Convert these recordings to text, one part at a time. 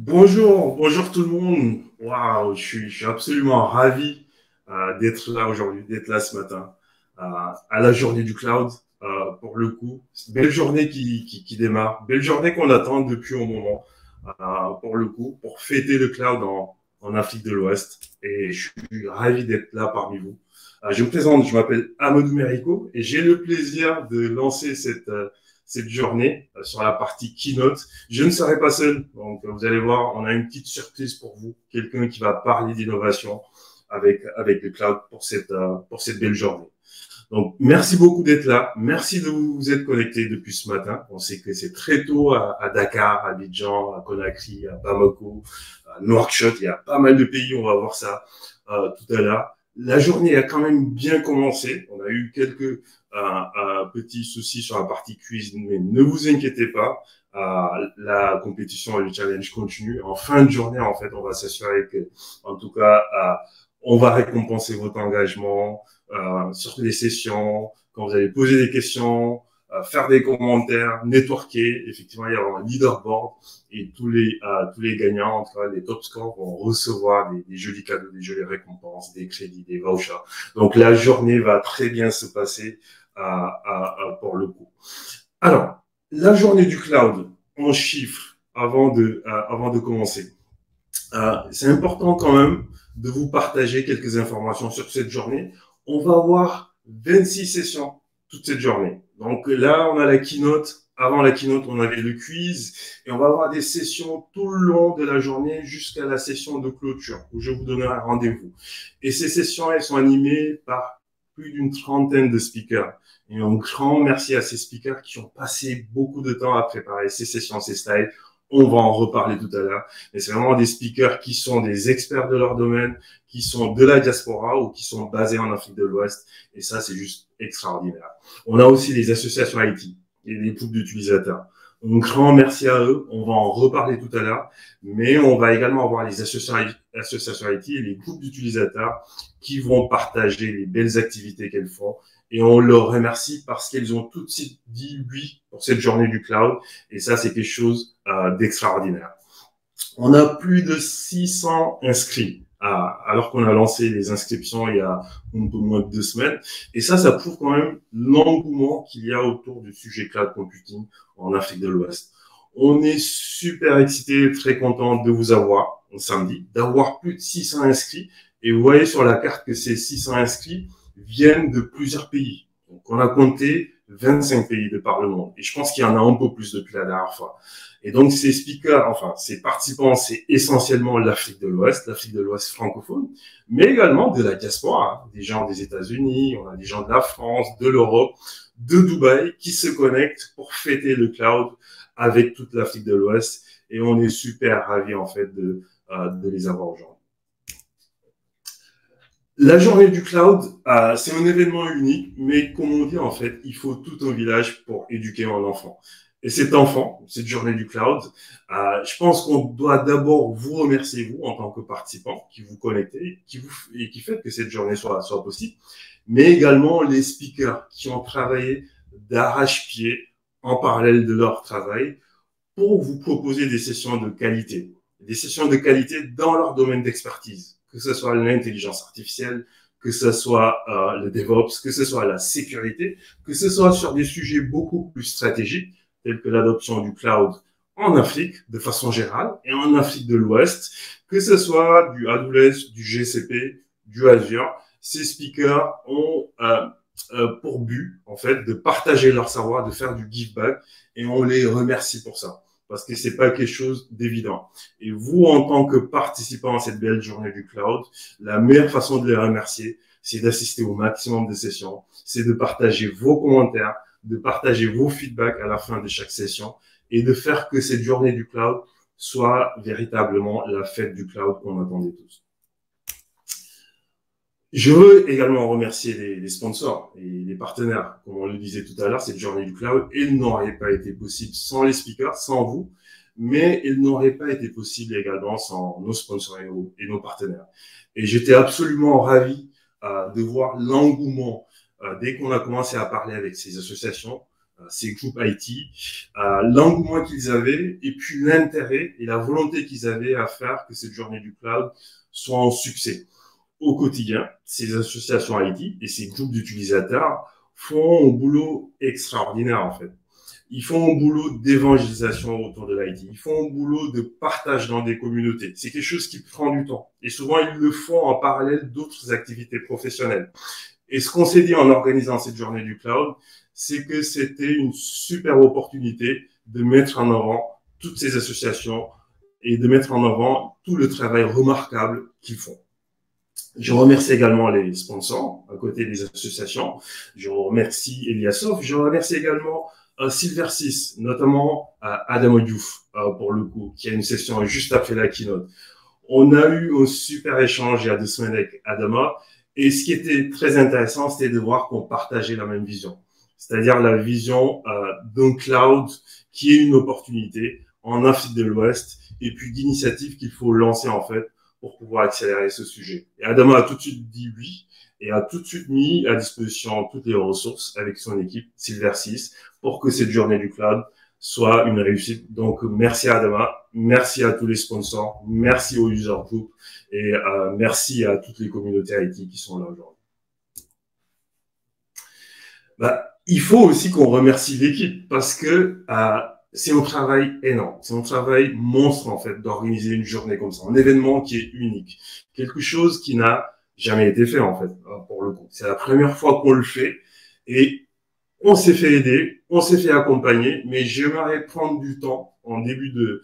Bonjour tout le monde. Waouh, je suis absolument ravi d'être là aujourd'hui, d'être là ce matin, à la journée du cloud. Pour le coup, c'est une belle journée qui démarre, belle journée qu'on attend depuis un moment, pour le coup, pour fêter le cloud en Afrique de l'Ouest. Et je suis ravi d'être là parmi vous. Je me présente, je m'appelle Amadou Merico et j'ai le plaisir de lancer cette journée sur la partie keynote. Je ne serai pas seul, donc vous allez voir, on a une petite surprise pour vous, quelqu'un qui va parler d'innovation avec le cloud pour cette belle journée. Donc merci beaucoup d'être là, merci de vous être connectés depuis ce matin. On sait que c'est très tôt à Dakar, à Abidjan, à Conakry, à Bamako, à Nouakchott, il y a pas mal de pays, on va voir ça tout à l'heure. La journée a quand même bien commencé. On a eu quelques petits soucis sur la partie cuisine, mais ne vous inquiétez pas. La compétition et le challenge continue. En fin de journée, en fait, on va s'assurer que, en tout cas, on va récompenser votre engagement sur les sessions, quand vous allez poser des questions, faire des commentaires, networker. Effectivement, il y aura un leaderboard et tous les gagnants, en tout cas les top scores, vont recevoir des jolis cadeaux, des jolies récompenses, des crédits, des vouchers. Donc la journée va très bien se passer pour le coup. Alors, la journée du cloud en chiffres avant de commencer. C'est important quand même de vous partager quelques informations sur cette journée. On va avoir 26 sessions toute cette journée. Donc là, on a la keynote. Avant la keynote, on avait le quiz et on va avoir des sessions tout le long de la journée jusqu'à la session de clôture où je vous donnerai un rendez-vous. Et ces sessions, elles sont animées par plus d'une trentaine de speakers. Et un grand merci à ces speakers qui ont passé beaucoup de temps à préparer ces sessions, ces slides. On va en reparler tout à l'heure. Mais c'est vraiment des speakers qui sont des experts de leur domaine, qui sont de la diaspora ou qui sont basés en Afrique de l'Ouest. Et ça, c'est juste extraordinaire. On a aussi les associations IT et les groupes d'utilisateurs. Un grand merci à eux. On va en reparler tout à l'heure. Mais on va également avoir les associations IT et les groupes d'utilisateurs qui vont partager les belles activités qu'elles font. Et on leur remercie parce qu'elles ont tout de suite dit oui pour cette journée du cloud. Et ça, c'est quelque chose d'extraordinaire. On a plus de 600 inscrits alors qu'on a lancé les inscriptions il y a un peu moins de 2 semaines. Et ça prouve quand même l'engouement qu'il y a autour du sujet cloud computing en Afrique de l'Ouest. On est super excités, très contents de vous avoir samedi, d'avoir plus de 600 inscrits. Et vous voyez sur la carte que ces 600 inscrits viennent de plusieurs pays. Donc on a compté 25 pays de par le monde. Et je pense qu'il y en a un peu plus depuis la dernière fois. Et donc, ces speakers, enfin, ces participants, c'est essentiellement l'Afrique de l'Ouest francophone, mais également de la diaspora, hein, des gens des États-Unis, on a des gens de la France, de l'Europe, de Dubaï, qui se connectent pour fêter le cloud avec toute l'Afrique de l'Ouest. Et on est super ravis, en fait, de les avoir aujourd'hui. La journée du cloud, c'est un événement unique, mais comme on dit, en fait, il faut tout un village pour éduquer un enfant. Et cet enfant, cette journée du cloud, je pense qu'on doit d'abord vous remercier, vous, en tant que participant, qui vous connectez, et qui fait que cette journée soit possible, mais également les speakers qui ont travaillé d'arrache-pied en parallèle de leur travail pour vous proposer des sessions de qualité dans leur domaine d'expertise, que ce soit l'intelligence artificielle, que ce soit le DevOps, que ce soit la sécurité, que ce soit sur des sujets beaucoup plus stratégiques, tels que l'adoption du cloud en Afrique de façon générale et en Afrique de l'Ouest, que ce soit du AWS, du GCP, du Azure. Ces speakers ont pour but, en fait, de partager leur savoir, de faire du give back, et on les remercie pour ça parce que c'est pas quelque chose d'évident. Et vous, en tant que participant à cette belle journée du cloud, la meilleure façon de les remercier, c'est d'assister au maximum de sessions, c'est de partager vos commentaires, de partager vos feedbacks à la fin de chaque session et de faire que cette journée du cloud soit véritablement la fête du cloud qu'on attendait tous. Je veux également remercier les sponsors et les partenaires. Comme on le disait tout à l'heure, cette journée du cloud, elle n'aurait pas été possible sans les speakers, sans vous, mais elle n'aurait pas été possible également sans nos sponsors et nos partenaires. Et j'étais absolument ravi de voir l'engouement dès qu'on a commencé à parler avec ces associations, ces groupes IT, l'engouement qu'ils avaient et puis l'intérêt et la volonté qu'ils avaient à faire que cette journée du cloud soit un succès. Au quotidien, ces associations IT et ces groupes d'utilisateurs font un boulot extraordinaire en fait. Ils font un boulot d'évangélisation autour de l'IT. Ils font un boulot de partage dans des communautés. C'est quelque chose qui prend du temps. Et souvent, ils le font en parallèle d'autres activités professionnelles. Et ce qu'on s'est dit en organisant cette journée du cloud, c'est que c'était une super opportunité de mettre en avant toutes ces associations et de mettre en avant tout le travail remarquable qu'ils font. Je remercie également les sponsors à côté des associations. Je remercie Eliasov. Je remercie également Silver 6, notamment Adama Diouf, pour le coup, qui a une session juste après la keynote. On a eu un super échange il y a 2 semaines avec Adama. Et ce qui était très intéressant, c'était de voir qu'on partageait la même vision. C'est-à-dire la vision d'un cloud qui est une opportunité en Afrique de l'Ouest et puis d'initiatives qu'il faut lancer en fait pour pouvoir accélérer ce sujet. Et Adama a tout de suite dit oui et a tout de suite mis à disposition toutes les ressources avec son équipe Silver 6 pour que cette journée du cloud soit une réussite. Donc, merci à Adama, merci à tous les sponsors, merci aux user group et merci à toutes les communautés IT qui sont là aujourd'hui. Il faut aussi qu'on remercie l'équipe parce que c'est un travail énorme, c'est un travail monstre en fait d'organiser une journée comme ça, un événement qui est unique, quelque chose qui n'a jamais été fait en fait pour le coup. C'est la première fois qu'on le fait et on s'est fait aider, on s'est fait accompagner, mais j'aimerais prendre du temps en début de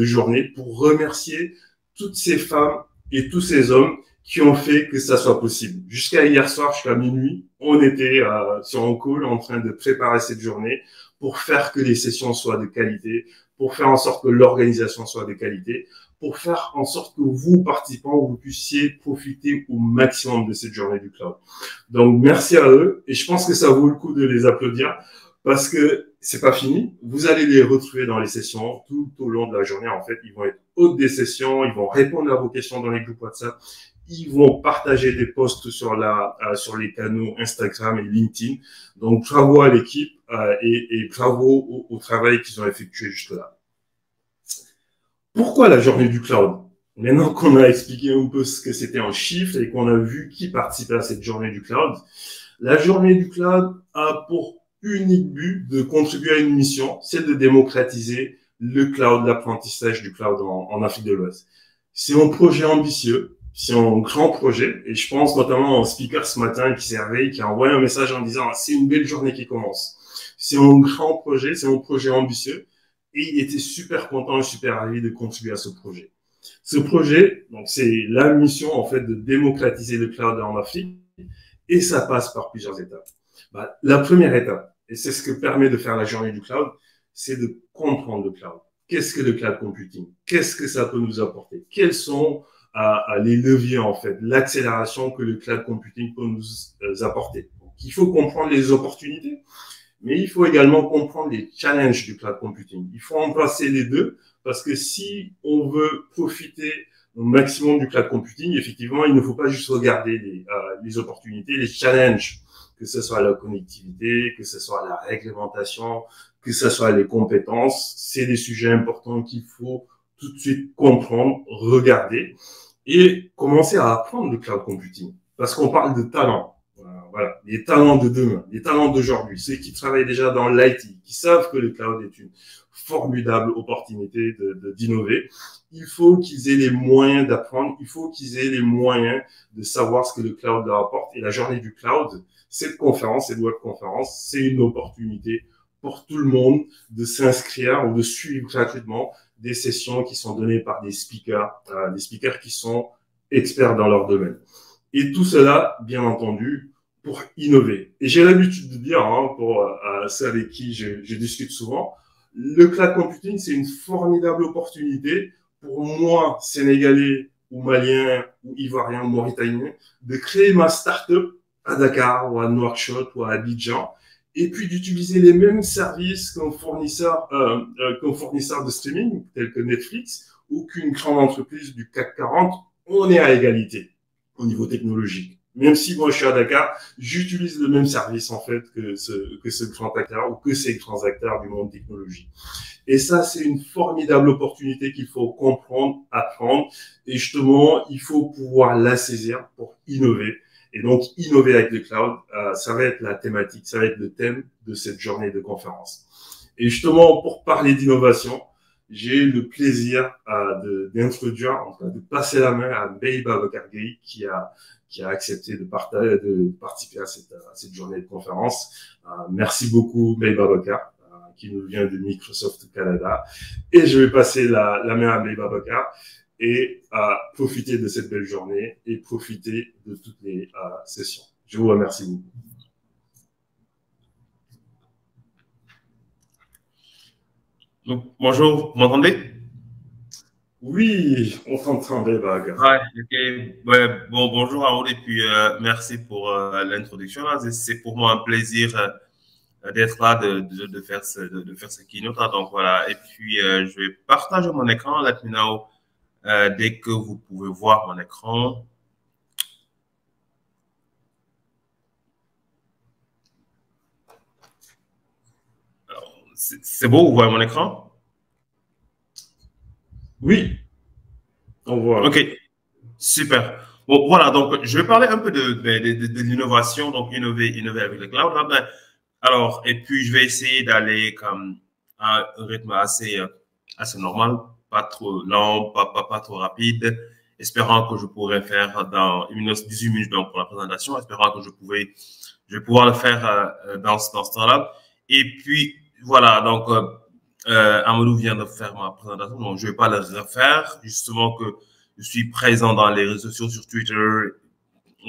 journée pour remercier toutes ces femmes et tous ces hommes qui ont fait que ça soit possible. Jusqu'à hier soir, jusqu'à minuit, on était sur un call en train de préparer cette journée pour faire que les sessions soient de qualité, pour faire en sorte que l'organisation soit de qualité, pour faire en sorte que vous, participants, vous puissiez profiter au maximum de cette journée du cloud. Donc, merci à eux et je pense que ça vaut le coup de les applaudir parce que c'est pas fini. Vous allez les retrouver dans les sessions tout au long de la journée. En fait, ils vont être hôtes des sessions, ils vont répondre à vos questions dans les groupes WhatsApp, ils vont partager des posts sur les canaux Instagram et LinkedIn. Donc, bravo à l'équipe et bravo au travail qu'ils ont effectué jusque-là. Pourquoi la journée du cloud? Maintenant qu'on a expliqué un peu ce que c'était en chiffres et qu'on a vu qui participait à cette journée du cloud, la journée du cloud a pour unique but de contribuer à une mission, celle de démocratiser le cloud, l'apprentissage du cloud en Afrique de l'Ouest. C'est un projet ambitieux, c'est un grand projet et je pense notamment au speaker ce matin qui s'est réveillé, qui a envoyé un message en disant « c'est une belle journée qui commence ». C'est un grand projet, c'est un projet ambitieux et il était super content et super ravi de contribuer à ce projet. Ce projet, donc c'est la mission en fait de démocratiser le cloud en Afrique et ça passe par plusieurs étapes. La première étape, et c'est ce que permet de faire la journée du cloud, c'est de comprendre le cloud. Qu'est-ce que le cloud computing? Qu'est-ce que ça peut nous apporter? Quels sont les leviers en fait, l'accélération que le cloud computing peut nous apporter? Donc, il faut comprendre les opportunités, mais il faut également comprendre les challenges du cloud computing. Il faut embrasser les deux parce que si on veut profiter au maximum du cloud computing, effectivement, il ne faut pas juste regarder les opportunités, les challenges, que ce soit la connectivité, que ce soit la réglementation, que ce soit les compétences. C'est des sujets importants qu'il faut tout de suite comprendre, regarder et commencer à apprendre le cloud computing. Parce qu'on parle de talent. Voilà, les talents de demain, les talents d'aujourd'hui, ceux qui travaillent déjà dans l'IT, qui savent que le cloud est une formidable opportunité d'innover. Il faut qu'ils aient les moyens d'apprendre, il faut qu'ils aient les moyens de savoir ce que le cloud leur apporte. Et la journée du cloud, cette conférence, cette webconférence, c'est une opportunité pour tout le monde de s'inscrire ou de suivre gratuitement des sessions qui sont données par des speakers qui sont experts dans leur domaine. Et tout cela, bien entendu, pour innover. Et j'ai l'habitude de dire, pour ceux avec qui je discute souvent, le cloud computing, c'est une formidable opportunité pour moi, Sénégalais ou Malien ou Ivoirien ou Mauritanien, de créer ma start-up à Dakar ou à Nouakchott ou à Abidjan et puis d'utiliser les mêmes services qu'un fournisseur de streaming tel que Netflix ou qu'une grande entreprise du CAC 40. On est à égalité au niveau technologique. Même si moi je suis à Dakar, j'utilise le même service en fait que ce grand acteur ou que ces grands acteurs du monde technologie. Et ça, c'est une formidable opportunité qu'il faut comprendre, apprendre. Et justement, il faut pouvoir la saisir pour innover. Et donc, innover avec le cloud, ça va être la thématique, ça va être le thème de cette journée de conférence. Et justement, pour parler d'innovation, j'ai eu le plaisir d'introduire, enfin, de passer la main à Beiba Bakargei, qui a accepté de participer à cette journée de conférence. Merci beaucoup, Beiba Bakar, qui nous vient de Microsoft Canada. Et je vais passer la main à Beiba Bakar et profiter de cette belle journée et profiter de toutes les sessions. Je vous remercie beaucoup. Donc, bonjour, vous m'entendez? Oui, on t'entend, Beiba Bakar. Ouais, ok. Ouais, bon, bonjour Raoul et puis merci pour l'introduction. C'est pour moi un plaisir d'être là, de faire de faire ce keynote. Donc voilà, et puis je vais partager mon écran. Let me know dès que vous pouvez voir mon écran. C'est beau, vous voyez mon écran? Oui, on voit. Ok, super. Bon, voilà, donc je vais parler un peu de l'innovation, donc innover avec le cloud. Alors, et puis je vais essayer d'aller comme à un rythme assez normal, pas trop lent, pas trop rapide, espérant que je pourrais faire dans 18 minutes donc, pour la présentation, espérant que je vais pouvoir le faire dans ce temps-là. Et puis, voilà, donc Amadou vient de faire ma présentation, donc je vais pas le refaire, justement que je suis présent dans les réseaux sociaux, sur Twitter,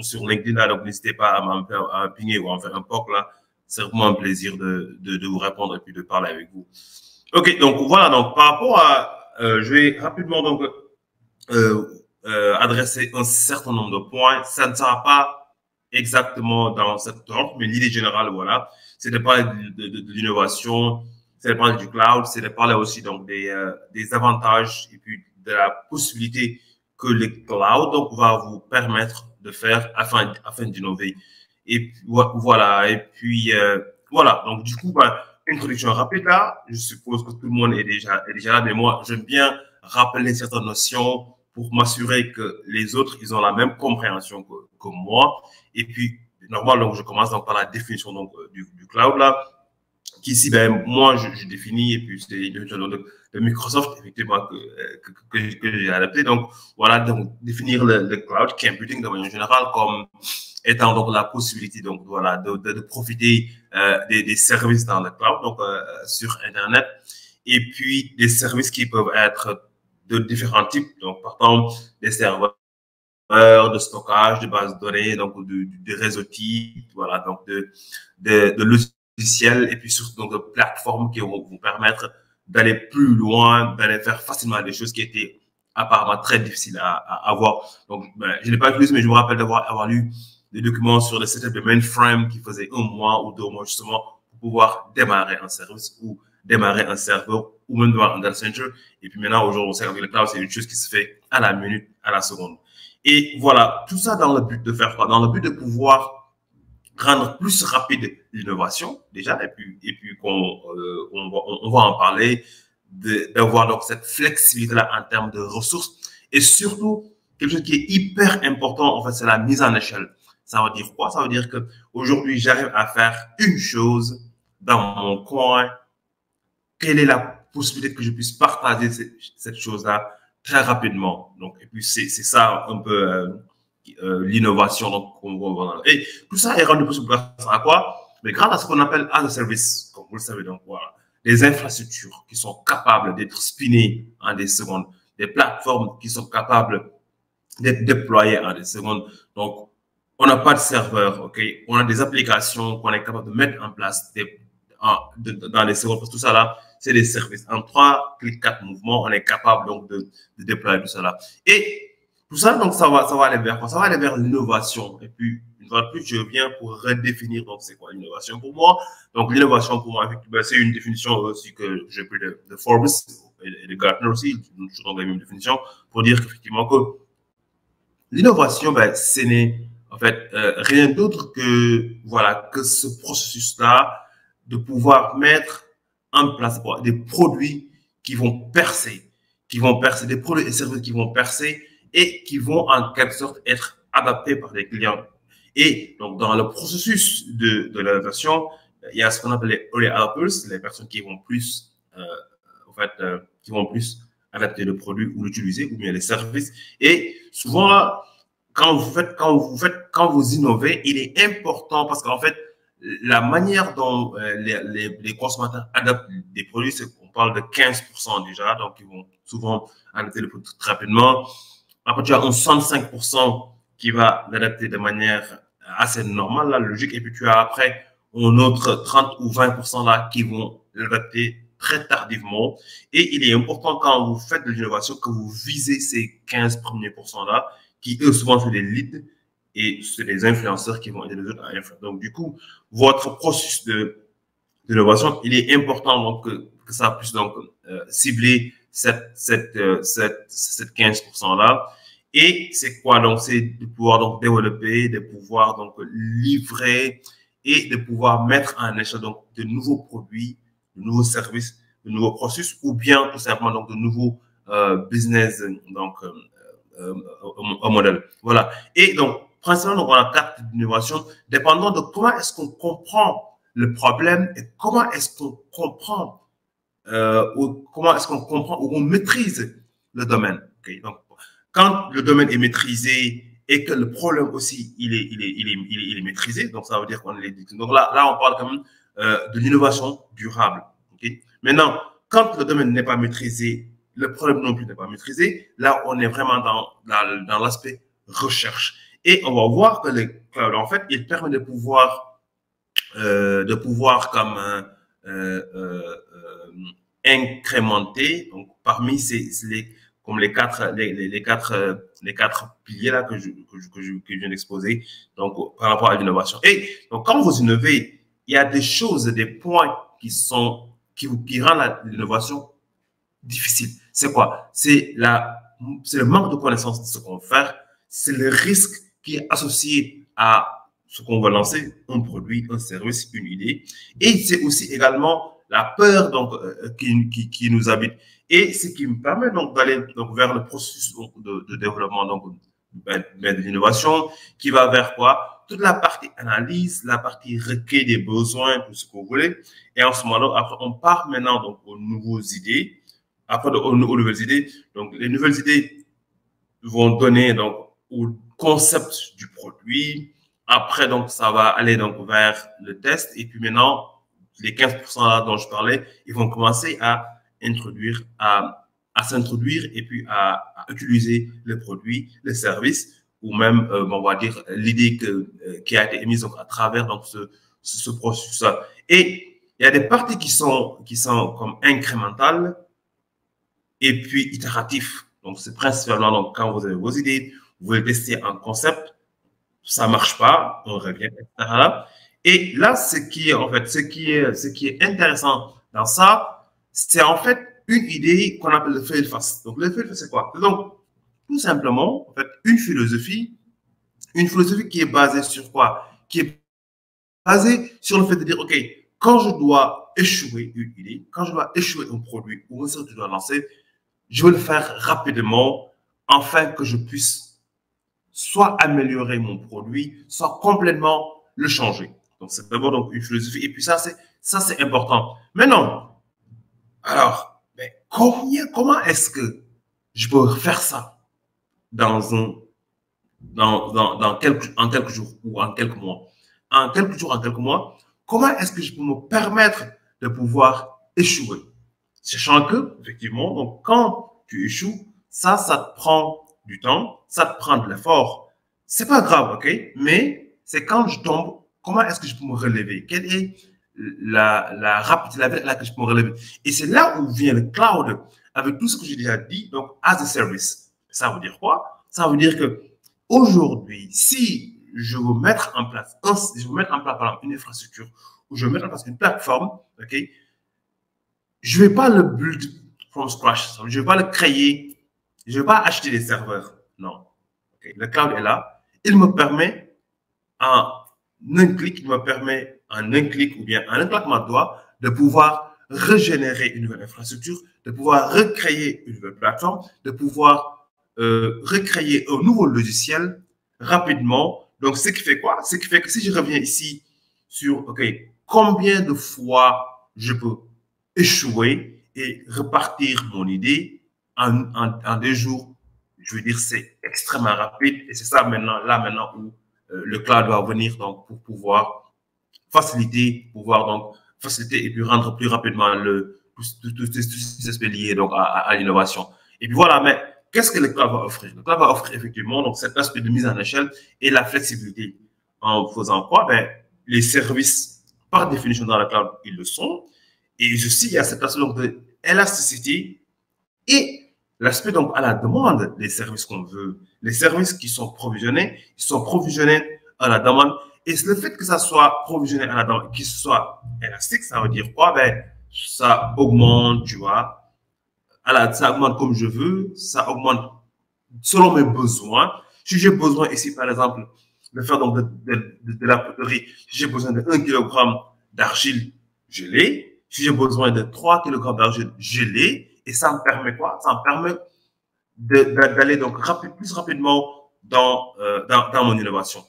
sur LinkedIn, là, donc n'hésitez pas à me pinguer ou à me faire un POC, là. C'est vraiment un plaisir de vous répondre et puis de parler avec vous. Ok, donc voilà, donc par rapport à, je vais rapidement donc euh, adresser un certain nombre de points. Ça ne sera pas exactement dans cet ordre, mais l'idée générale, voilà, c'est de parler de l'innovation, c'est de parler du cloud, c'est de parler aussi donc des avantages et puis de la possibilité que le cloud donc va vous permettre de faire afin d'innover. Et puis, voilà, et puis voilà. Donc du coup, ben, introduction rapide là. Je suppose que tout le monde est déjà là, mais moi j'aime bien rappeler certaines notions pour m'assurer que les autres, ils ont la même compréhension que moi. Et puis, normal, donc, je commence donc par la définition donc, du cloud, là, qui ici, ben, moi, je définis, et puis c'est une définition de Microsoft, effectivement, que j'ai adapté. Donc, voilà, donc, définir le cloud computing de manière générale comme étant donc la possibilité donc voilà de profiter des services dans le cloud donc sur Internet et puis des services qui peuvent être de différents types donc partant des serveurs de stockage de bases de données donc de réseaux types voilà donc de logiciels et puis surtout donc de plateformes qui vont vous permettre d'aller plus loin d'aller faire facilement des choses qui étaient apparemment très difficiles à avoir donc ben, je n'ai pas plus mais je me rappelle avoir lu des documents sur le setup de mainframe qui faisait 1 mois ou 2 mois justement pour pouvoir démarrer un service ou démarrer un serveur ou même un data center. Et puis maintenant, aujourd'hui, avec le cloud, c'est une chose qui se fait à la minute, à la seconde. Et voilà, tout ça dans le but de faire quoi? Dans le but de pouvoir rendre plus rapide l'innovation, déjà, et puis on va en parler, d'avoir donc cette flexibilité-là en termes de ressources. Et surtout, quelque chose qui est hyper important, en fait, c'est la mise en échelle. Ça veut dire quoi? Ça veut dire que aujourd'hui, j'arrive à faire une chose dans mon coin. Quelle est la possibilité que je puisse partager cette chose-là très rapidement? Donc, et puis c'est ça un peu l'innovation donc qu'on voit dans et tout ça est rendu possible grâce à quoi? Mais grâce à ce qu'on appelle as a service, comme vous le savez. Donc voilà, des infrastructures qui sont capables d'être spinnées en des secondes, des plateformes qui sont capables d'être déployées en des secondes. Donc on n'a pas de serveur, ok? On a des applications qu'on est capable de mettre en place dans les secondes. Parce que tout ça là, c'est des services. En 3, 4 mouvements, on est capable donc de déployer tout ça là. Et tout ça, donc, ça va aller vers quoi? Ça va aller vers l'innovation. Et puis, une fois de plus, je reviens pour redéfinir, donc, c'est quoi l'innovation pour moi? Donc, l'innovation pour moi, effectivement, c'est une définition aussi que j'ai pris de Forbes et de Gartner aussi, toujours dans la même définition, pour dire qu'effectivement, que l'innovation, ben, ce n'est en fait, rien d'autre que, voilà, que ce processus-là de pouvoir mettre en place des produits qui vont percer, des produits et services qui vont percer et qui vont en quelque sorte être adaptés par les clients. Et donc, dans le processus de l'innovation, il y a ce qu'on appelle les early adopters, les personnes qui vont plus, en fait, qui vont plus adapter le produit ou l'utiliser, ou bien les services. Et souvent, quand vous innovez, il est important parce qu'en fait, la manière dont les consommateurs adaptent des produits, c'est qu'on parle de 15% déjà, donc ils vont souvent adapter le produit très rapidement. Après, tu as un 65% qui va l'adapter de manière assez normale, là, logique, et puis tu as après un autre 30 ou 20% là qui vont l'adapter très tardivement. Et il est important quand vous faites de l'innovation que vous visez ces 15 premiers pourcents là, qui eux souvent sont des leads et c'est les influenceurs qui vont aider les autres à influencer. Donc, du coup, votre processus d'innovation, il est important donc que ça puisse donc cibler cette 15% là. Et c'est quoi donc? C'est de pouvoir donc développer, de pouvoir donc livrer et de pouvoir mettre en échelle donc de nouveaux produits, de nouveaux services, de nouveaux processus ou bien tout simplement donc de nouveaux business donc un modèle. Voilà. Et donc principalement donc on a 4 d'innovation dépendant de comment est-ce qu'on comprend le problème et comment est-ce qu'on comprend ou comment est-ce qu'on comprend ou on maîtrise le domaine. Okay? Donc quand le domaine est maîtrisé et que le problème aussi il est maîtrisé, donc ça veut dire qu'on est donc là on parle quand même de l'innovation durable. Okay? Maintenant, quand le domaine n'est pas maîtrisé, le problème non plus n'est pas maîtrisé, là on est vraiment dans l'aspect recherche. Et on va voir que le cloud, en fait, il permet de pouvoir comme incrémenter donc parmi comme les quatre piliers là que je viens d'exposer donc par rapport à l'innovation. Et donc quand vous innovez, il y a des choses, des points qui rendent l'innovation difficile. C'est quoi? C'est le manque de connaissance de ce qu'on veut faire, c'est le risque qui est associé à ce qu'on va lancer, un produit, un service, une idée. Et c'est aussi également la peur donc qui nous habite. Et ce qui me permet donc d'aller donc vers le processus de développement donc de l'innovation qui va vers quoi? Toute la partie analyse, la partie recueil des besoins, tout ce que vous voulez. Et en ce moment-là, après, on part maintenant donc aux nouvelles idées. Après, aux nouvelles idées. Donc, les nouvelles idées vont donner donc au concept du produit. Après, donc, ça va aller donc vers le test. Et puis maintenant, les 15% là dont je parlais, ils vont commencer à introduire, à s'introduire et puis à utiliser le produit, le service ou même, on va dire, l'idée qui a été émise donc, à travers donc, ce processus-là. Et il y a des parties qui sont comme incrémentales et puis itératifs. Donc, c'est principalement donc, quand vous avez vos idées, vous voulez tester un concept, ça marche pas, on revient, etc. Et là, ce qui est intéressant dans ça, c'est en fait une idée qu'on appelle le fail fast. Donc, le fail fast, c'est quoi? Donc, tout simplement, en fait, une philosophie qui est basée sur quoi? Qui est basée sur le fait de dire, OK, quand je dois échouer une idée, quand je dois échouer un produit ou un service que je dois lancer, je veux le faire rapidement afin que je puisse soit améliorer mon produit, soit complètement le changer. Donc, c'est d'abord donc une philosophie. Et puis ça, c'est important. Maintenant, alors, comment est-ce que je peux faire ça en quelques jours ou en quelques mois? En quelques jours, en quelques mois, comment est-ce que je peux me permettre de pouvoir échouer? Sachant que, effectivement, donc, quand tu échoues, ça te prend du temps, ça te prend de l'effort. C'est pas grave, ok? Mais c'est quand je tombe, comment est-ce que je peux me relever? Quelle est la rapidité là que je peux me relever? Et c'est là où vient le cloud avec tout ce que j'ai déjà dit, donc as a service. Ça veut dire quoi? Ça veut dire que aujourd'hui, si je veux mettre en place, par exemple, une infrastructure ou je veux mettre en place une plateforme, ok? Je ne vais pas le build from scratch. Je ne vais pas le créer. Je ne vais pas acheter des serveurs. Non. Okay. Le cloud est là. Il me permet en un clic, il me permet en un clic ou bien en un claquement de doigts de pouvoir régénérer une nouvelle infrastructure, de pouvoir recréer une nouvelle plateforme, de pouvoir recréer un nouveau logiciel rapidement. Donc, ce qui fait quoi? Ce qui fait que si je reviens ici sur, OK, combien de fois je peux échouer et repartir mon idée en 2 jours, je veux dire, c'est extrêmement rapide et c'est ça maintenant où le cloud va venir donc pour pouvoir faciliter et puis rendre plus rapidement tous ces aspects liés donc à l'innovation. Et puis voilà, mais qu'est-ce que le cloud va offrir? Le cloud va offrir effectivement donc cet aspect de mise en échelle et la flexibilité. En faisant quoi? Ben, les services, par définition dans le cloud, ils le sont. Et aussi, il y a cet aspect donc de élasticité et l'aspect donc à la demande des services qu'on veut. Les services qui sont provisionnés, ils sont provisionnés à la demande. Et le fait que ça soit provisionné à la demande, qu'il soit élastique, ça veut dire quoi? Ben, ça augmente, tu vois. Ça augmente comme je veux, ça augmente selon mes besoins. Si j'ai besoin ici, par exemple, de faire donc de la poterie, si j'ai besoin de 1 kg d'argile, je l'ai. Si j'ai besoin de 3 kg d'argile, je l'ai. Et ça me permet quoi? Ça me permet d'aller donc plus rapidement dans mon innovation.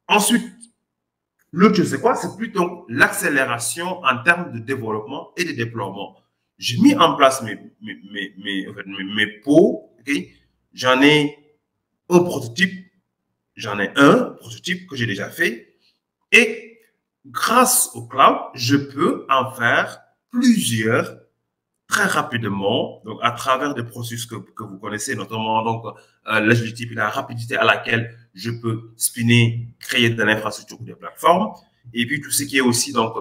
Ensuite, l'autre chose, c'est quoi? C'est plutôt l'accélération en termes de développement et de déploiement. J'ai mis en place mes pots, okay? J'en ai un prototype que j'ai déjà fait. Et grâce au cloud, je peux en faire plusieurs très rapidement, donc à travers des processus que vous connaissez, notamment donc l'agilité et la rapidité à laquelle je peux spinner, créer de l'infrastructure ou des plateformes, et puis tout ce qui est aussi donc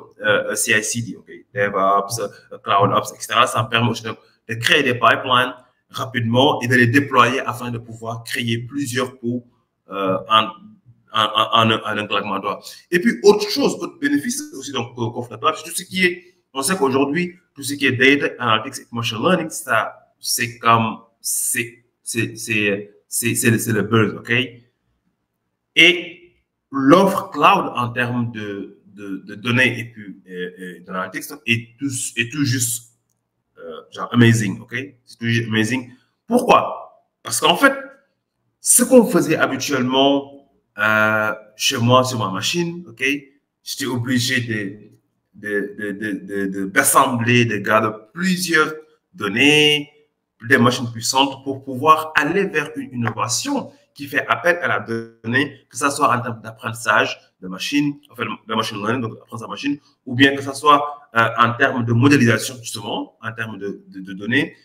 CI/CD, okay, DevOps, CloudOps, etc. Ça me permet aussi de créer des pipelines rapidement et de les déployer afin de pouvoir créer plusieurs pots en un claquement de doigts. Et puis autre chose, autre bénéfice aussi donc qu'offre la cloud, c'est tout ce qui est, on sait qu'aujourd'hui tout ce qui est data analytics et machine learning, ça, c'est comme, c'est le buzz, ok? Et l'offre cloud en termes de données et puis d'analytics est tout juste genre amazing, ok? C'est tout juste amazing. Pourquoi? Parce qu'en fait, ce qu'on faisait habituellement chez moi sur ma machine, ok? J'étais obligé d'assembler, de garder plusieurs données, des machines puissantes pour pouvoir aller vers une innovation qui fait appel à la donnée, que ce soit en termes d'apprentissage de machine, enfin de machine learning, donc apprentissage de machine, ou bien que ce soit en termes de modélisation, justement, en termes de données.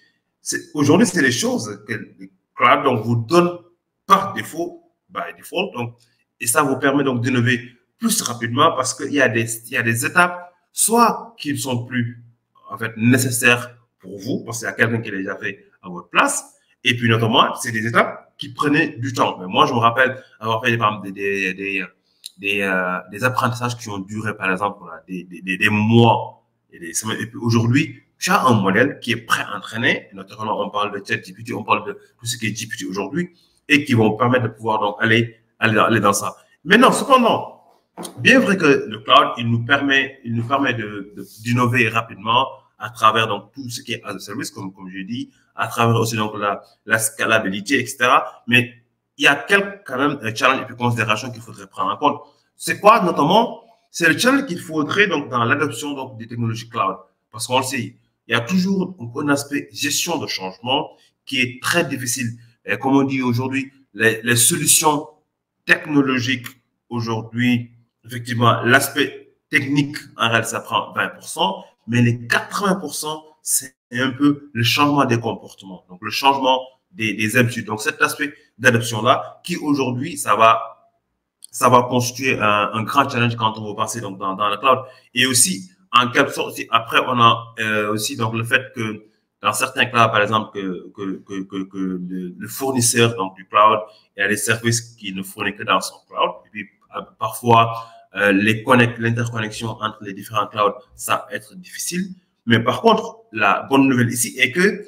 Aujourd'hui, c'est les choses que le cloud donc, vous donne par défaut, by default, donc, et ça vous permet donc d'innover plus rapidement parce qu'il y a des étapes soit qui ne sont plus en fait nécessaires pour vous parce qu'il y a quelqu'un qui les a fait à votre place, et puis notamment c'est des étapes qui prenaient du temps. Mais moi je me rappelle avoir fait des apprentissages qui ont duré par exemple voilà, des mois et des semaines. Et puis aujourd'hui j'ai un modèle qui est pré-entraîné, notamment on parle de ChatGPT, on parle de tout ce qui est GPT aujourd'hui et qui vont permettre de pouvoir donc aller dans ça. Maintenant cependant, bien vrai que le cloud, il nous permet d'innover rapidement à travers donc tout ce qui est as a service, comme j'ai dit, à travers aussi donc la scalabilité, etc. Mais il y a quand même challenges et puis considérations qu'il faudrait prendre en compte. C'est quoi notamment? C'est le challenge qu'il faudrait donc dans l'adoption donc des technologies cloud, parce qu'on le sait, il y a toujours un aspect gestion de changement qui est très difficile. Et comme on dit aujourd'hui, les solutions technologiques aujourd'hui, effectivement, l'aspect technique, en réalité, ça prend 20%, mais les 80%, c'est un peu le changement des comportements, donc le changement des habitudes. Donc, cet aspect d'adoption-là, qui aujourd'hui, ça va constituer un grand challenge quand on va passer donc, dans le cloud. Et aussi, en quelque sorte, après, on a aussi donc, le fait que dans certains clouds, par exemple, que le fournisseur donc, du cloud, il y a des services qui ne fournissent que dans son cloud. Et puis, parfois, l'interconnexion entre les différents clouds, ça va être difficile. Mais par contre, la bonne nouvelle ici est que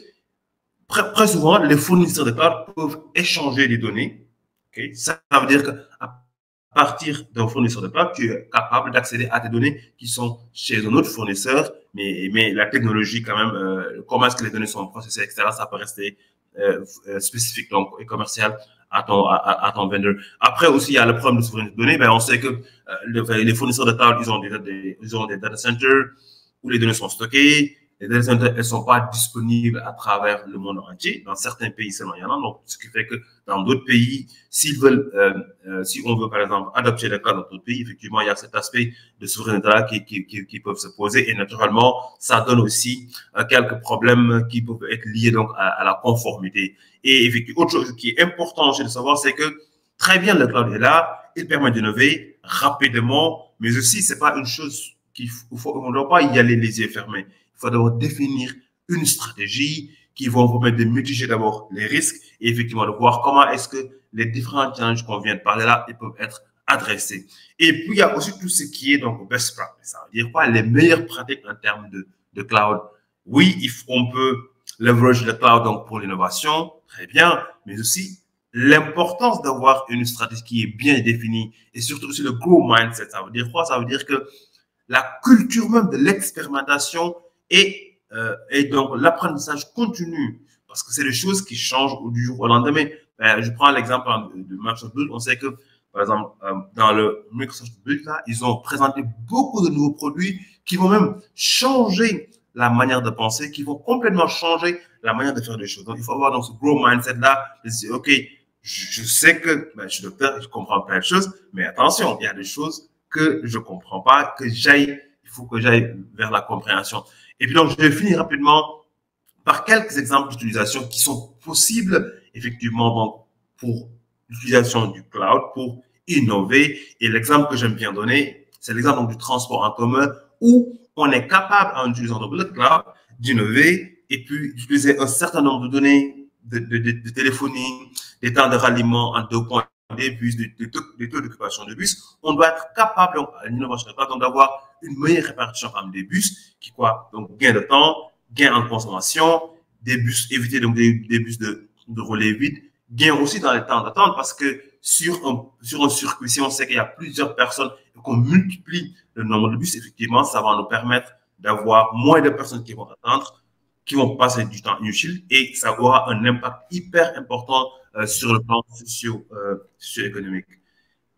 très souvent, les fournisseurs de cloud peuvent échanger des données. Okay? Ça veut dire que partir d'un fournisseur de cloud, tu es capable d'accéder à tes données qui sont chez un autre fournisseur, mais la technologie quand même, comment est-ce que les données sont processées, etc., ça peut rester spécifique donc et commercial à ton vendeur. Après aussi, il y a le problème de souveraineté de données. Ben, on sait que les fournisseurs de cloud, ils ont des data centers où les données sont stockées. Les data centers, elles ne sont pas disponibles à travers le monde entier. Dans certains pays seulement, il y en a. Donc, ce qui fait que dans d'autres pays, si on veut, par exemple, adopter le cloud dans d'autres pays, effectivement, il y a cet aspect de souveraineté-là qui peuvent se poser. Et naturellement, ça donne aussi quelques problèmes qui peuvent être liés donc à la conformité. Et effectivement, autre chose qui est important de savoir, c'est que très bien, le cloud est là, il permet d'innover rapidement, mais aussi, c'est pas une chose on ne doit pas y aller les yeux fermés. Il faut d'abord définir une stratégie qui va vous permettre de mitiger d'abord les risques et effectivement de voir comment est-ce que les différents challenges qu'on vient de parler là, ils peuvent être adressés. Et puis, il y a aussi tout ce qui est donc best practice. Ça veut dire quoi? Les meilleures pratiques en termes de cloud. Oui, on peut leverage le cloud donc pour l'innovation, très bien, mais aussi l'importance d'avoir une stratégie qui est bien définie et surtout aussi le grow mindset. Ça veut dire quoi? Ça veut dire que la culture même de l'expérimentation et donc l'apprentissage continu, parce que c'est des choses qui changent du jour au lendemain. Je prends l'exemple de Microsoft Build. On sait que, par exemple, dans le Microsoft Build, là, ils ont présenté beaucoup de nouveaux produits qui vont même changer la manière de penser, qui vont complètement changer la manière de faire des choses. Donc, il faut avoir dans ce gros mindset-là, de se dire, OK, je sais que je suis docteur, je comprends plein de choses, mais attention, il y a des choses que je comprends pas, il faut que j'aille vers la compréhension. Et puis donc, je vais finir rapidement par quelques exemples d'utilisation qui sont possibles, effectivement, donc, pour l'utilisation du cloud, pour innover. Et l'exemple que j'aime bien donner, c'est l'exemple du transport en commun où on est capable, en utilisant donc le cloud, d'innover et puis d'utiliser un certain nombre de données de téléphonie, des temps de ralliement en 2 points des bus, des taux d'occupation de bus, on doit être capable, à l'innovation de cloud, d'avoir une meilleure répartition parmi des bus, qui quoi? Donc, gain de temps, gain en consommation, des bus, éviter donc des bus de relais vides, gain aussi dans les temps d'attente, parce que sur un circuit, si on sait qu'il y a plusieurs personnes et qu'on multiplie le nombre de bus, effectivement, ça va nous permettre d'avoir moins de personnes qui vont attendre, qui vont passer du temps inutile et ça aura un impact hyper important sur le plan socio-économique.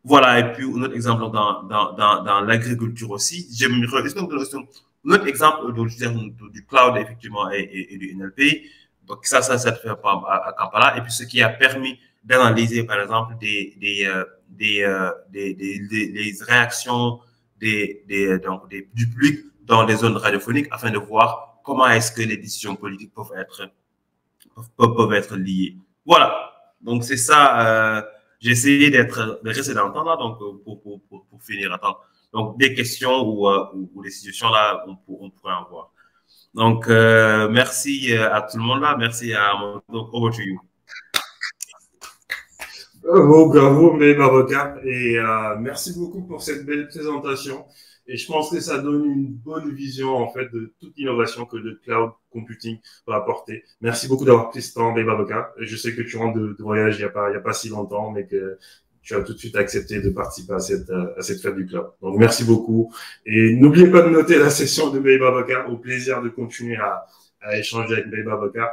Voilà, et puis un autre exemple dans l'agriculture aussi. J'aimerais un autre exemple du cloud, effectivement, et du NLP. Donc, ça se fait à Kampala. Et puis, ce qui a permis d'analyser, par exemple, des réactions du public dans les zones radiophoniques afin de voir comment est-ce que les décisions politiques peuvent être liées. Voilà. Donc, c'est ça. J'ai essayé de rester dans le temps là, donc pour finir à temps. Donc, des questions ou des situations là, on pourrait en voir. Donc, merci à tout le monde là. Merci à mon. Donc, over to you. Bravo, Mbaye Babacar. Et merci beaucoup pour cette belle présentation. Et je pense que ça donne une bonne vision, en fait, de toute l'innovation que le cloud computing va apporter. Merci beaucoup d'avoir pris ce temps, Mbaye Babacar. Je sais que tu rentres de voyage il y a pas si longtemps, mais que tu as tout de suite accepté de participer à cette fête du cloud. Donc, merci beaucoup. Et n'oubliez pas de noter la session de Mbaye Babacar. Au plaisir de continuer à échanger avec Mbaye Babacar.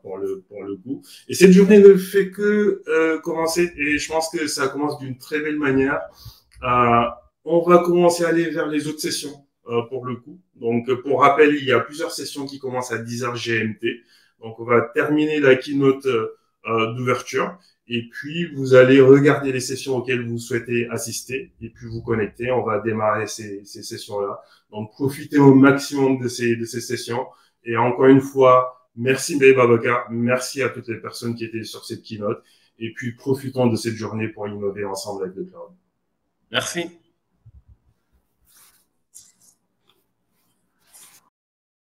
Pour le coup. Et cette journée ne fait que commencer et je pense que ça commence d'une très belle manière. On va commencer à aller vers les autres sessions pour le coup. Donc, pour rappel, il y a plusieurs sessions qui commencent à 10h GMT. Donc, on va terminer la keynote d'ouverture et puis vous allez regarder les sessions auxquelles vous souhaitez assister et puis vous connecter. On va démarrer ces sessions-là. Donc, profitez au maximum de ces sessions. Et encore une fois, merci Mbaye Babacar, merci à toutes les personnes qui étaient sur cette keynote et puis profitons de cette journée pour innover ensemble avec le cloud. Merci.